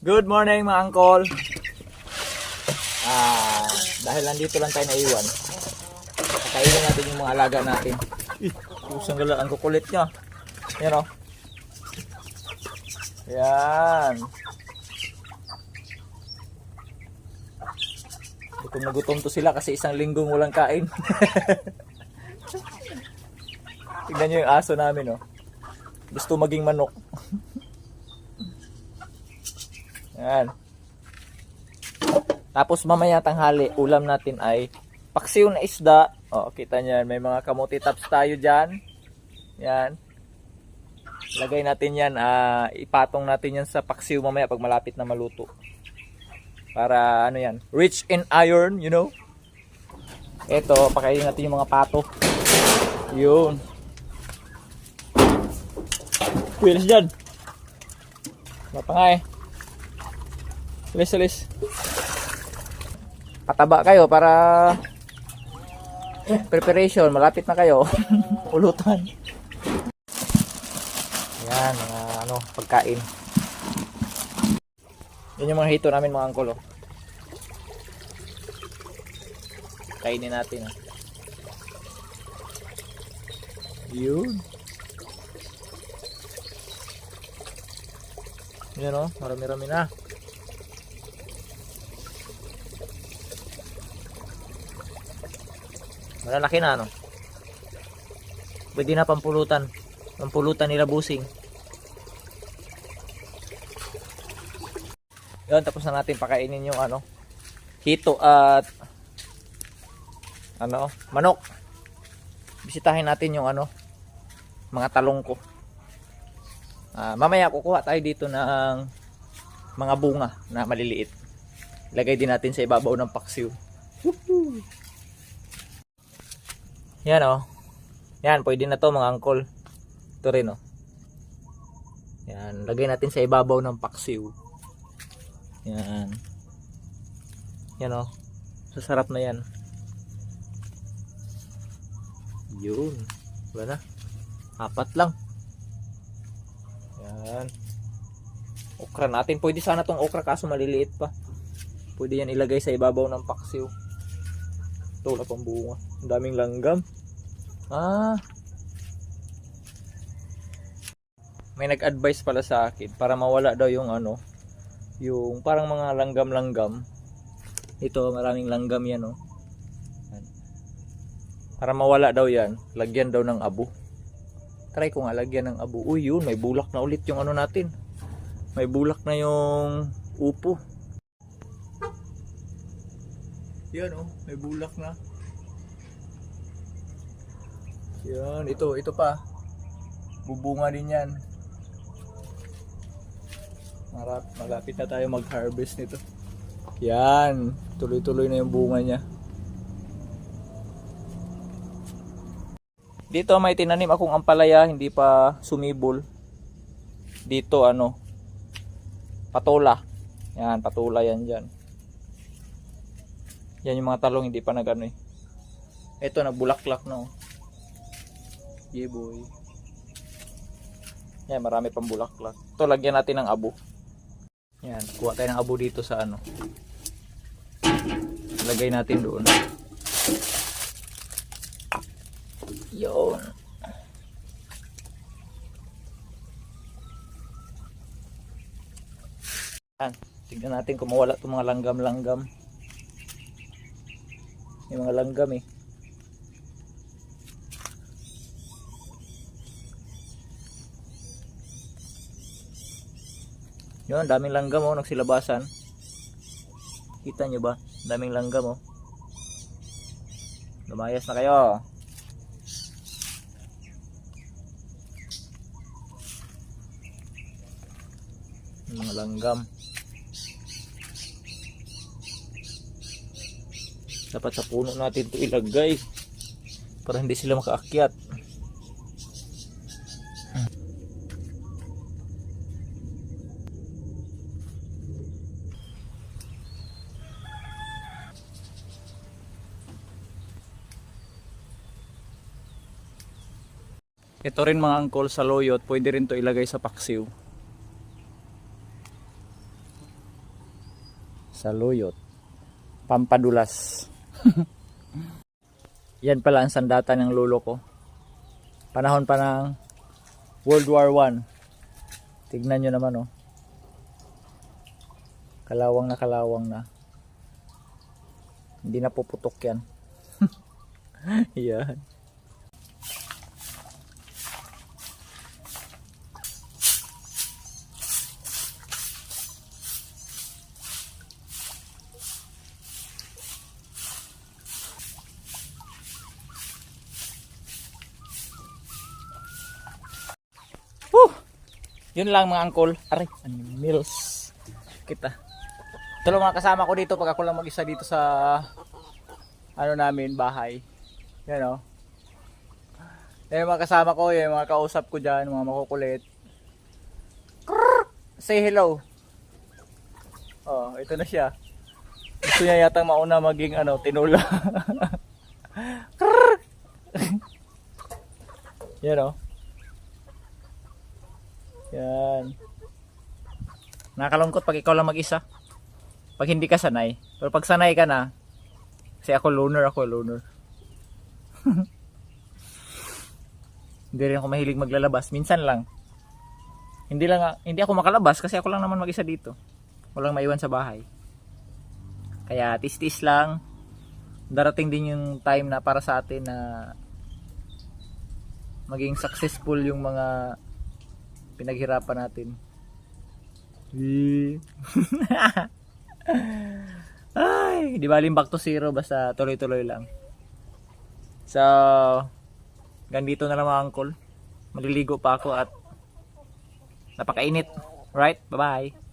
Good morning mga angkol. Dahil nandito lang tayo naiwan, kakainin natin yung mga alaga natin. Kusang gala, ang kukulit niya. Yan o. Yan. Gutom na gutom to sila kasi isang linggong walang kain. Tignan nyo yung aso namin o. Gusto maging manok. Yan. Tapos mamaya tanghali, ulam natin ay paksiw na isda. O, kita nyo yan. May mga kamuti tops tayo dyan. Yan. Lagay natin yan. Ipatong natin yan sa paksiw mamaya pag malapit na maluto. Para ano yan. Rich in iron, you know. Ito, pakainin natin yung mga pato. Yun. Pilis dyan. Mapa nga eh. Alis. Pataba kayo para preparation, malapit na kayo. Ulutan. Yan, mga pagkain. Yan yung mga hito namin mga angkol. Kainin natin. Yun. Yan marami-rami na. Malalaki na Pwede na pampulutan. Pampulutan nila busing. Yun, tapos na natin pakainin yung hito at manok. Bisitahin natin yung mga talong ko. Mamaya kukuha tayo dito ng mga bunga na maliliit. Lagay din natin sa ibabaw ng paksiw. Woohoo! Yan Yan, pwede na to mga angkol. Ito rin Yan, lagay natin sa ibabaw ng paksiw. Yan. Yan sasarap na yan. Yun. Wala na. 4 lang. Yan. Okra natin. Pwede sana tong okra kaso maliliit pa. Pwede yan ilagay sa ibabaw ng paksiw. Ito wala pang bunga. Ang daming langgam. May nag-advise pala sa akin para mawala daw yung yung parang mga langgam-langgam. Ito maraming langgam yan Para mawala daw yan, lagyan daw ng abo. Try ko nga lagyan ng abo. Uy, yun, may bulak na ulit yung natin. May bulak na yung upo. Yan may bulak na. Yan, ito pa. Bubunga din yan. Malapit na tayo mag-harvest nito. Yan, tuloy-tuloy na yung bunga niya. Dito may tinanim akong ampalaya, hindi pa sumibol. Dito patola. Yan, patola yan dyan. Yan yung mga talong hindi pa Ito nagbulaklak na Yeah boy. Yan, marami pang bulaklak. Ito lagyan natin ng abo. Yan, kuha tayo ng abo dito sa Lagay natin doon. Yun. Yan, tignan natin kung mawala itong mga langgam-langgam. Yung mga langgam Yun, daming langgam nagsilabasan. Kita nyo ba? Daming langgam Lumayas na kayo. Yung mga langgam. Dapat sa puno natin ito ilagay para hindi sila makaakyat. Ito rin mga angkol sa loyot, pwede rin to ilagay sa paksiw. Saluyot. Pampadulas. Yan pala ang sandata ng lolo ko. Panahon pa ng World War I. Tignan nyo naman, oh. Kalawang na. Hindi na puputok yan. Yan. Yun lang mga angkol. Aray, meals. Kita. Ito lang mga kasama ko dito pag ako lang mag-isa dito sa ano namin, bahay. Yan, oh. Yan yung mga kasama ko, yan yung mga kausap ko dyan, mga makukulit. Say hello. Oh, ito na siya. Gusto niya yatang mauna maging ano, tinula. Yan, oh. Yan. Nakakalungkot pag ikaw lang mag-isa. Pag hindi ka sanay. Pero pag sanay ka na, kasi ako loner. Hindi rin ako mahilig maglalabas. Minsan lang. Hindi ako makalabas kasi ako lang naman mag-isa dito. Walang maiwan sa bahay. Kaya tis-tis lang. Darating din yung time na para sa atin na maging successful yung mga pinaghirapan natin. Ay, di baling back to zero, basta tuloy-tuloy lang. So, ganito na lang mga angkol. Maliligo pa ako at napakainit. Right? Bye-bye.